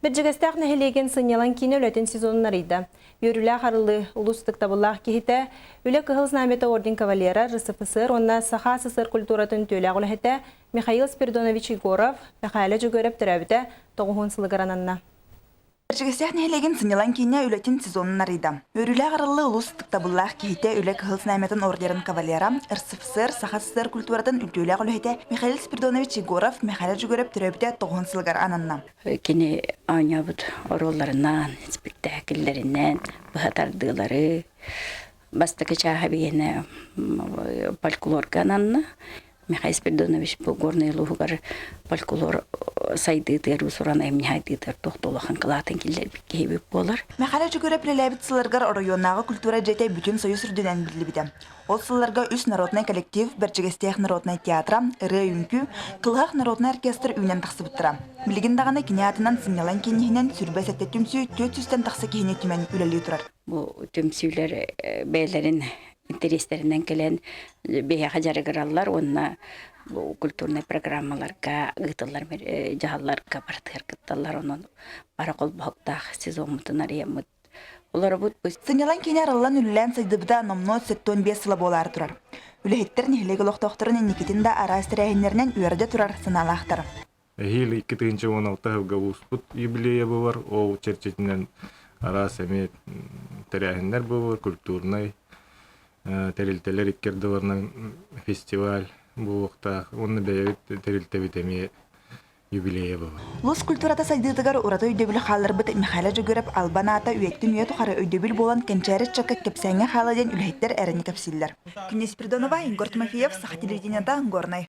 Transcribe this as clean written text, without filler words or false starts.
Бәджігістәқ нәхелеген сынялан кейін өлетін сезоннарыйды. Бөрілі қарылы ұлыстық табылақ кейті, өлі қығылыз наметі орден кавалера РСФСР, онна Саха СССР культуратын төлі ағылыхеті Михаил Спиридонович Егоров, Михайлы жүгөріп түрәбіті 9 сылығырананна. Бәджігістәқ нәхелеген сынялан кейіне өлетін сезоннарыйды. Бөрілі қарылы ұлыстық табылақ кейті өлі қығылыз наметін орден кавалера РСФСР, Саха СССР культуратын төлі ағылыхеті Михаил Спиридонович Егоров, Михайлы жүгөріп түрәбіті 9 сылығырананна. Кені ойнабыд оролларынан, спектакльлерінен, бұхатардылары, бастықы чаға бейені фольклоргананна. Михаил Спиридонович бұл горный луғығар фольклор сайдыдыр, ұсыран әмнihayдыдыр, тоқтолақан қылатын келдер беккейбіп болар. Михайлы жүгөріп ләләбіт сыларғар районнағы культура жәтай бүтін союз үрдінен білді. Ол сыларға үс народный коллектив, Бәджігістәқ народный театра, ірі үнкі, қылғақ народный оркестр үйнен тақсы бұттыра. Білгіндағаны кинеатынан сыңнялан кенігінен сүрбәс әтті түмсі 400-тен тақсы кеніне түмен үлелі тұрар. Бұл түмсілер бәйлерін интерестерінен келен бейяға жарығыралар, онына культурный программаларға, ғытылар, жағаларға бартығыр ғытталар, оның барақол бұқтақ сезон мұтынар еміт. Олар бұд бұз. Сыңнялан кенер аллан үлілән сайдыбыда номно 75 сылы болар тұрар. Үліхеттер нехілегі лоқтоқтырын никетінде арастырайынерінен үйерде тұрар сыналақтар. Хил 2016 жылға ұспыт юбилея болар, ол черчетінен арас әмет тәрәхіндер болар, культурный тәрілтелер иккерді барынан фестиваль болуқта, оны бәйбет тәрілтәбет әме юбилея болар. Лус культурата сайдыдығар ұраты өйдөбіл қалыр бұд Михайлы жүгіріп албаната үйеттін үйеті қары өйдөбіл болан кенчәрі чаққа кепсәңе қаладен үлхеттер әріні кәпсілдер. Күнес Придонова, Ингор Тимофеев, Саха телевидениеда Горной.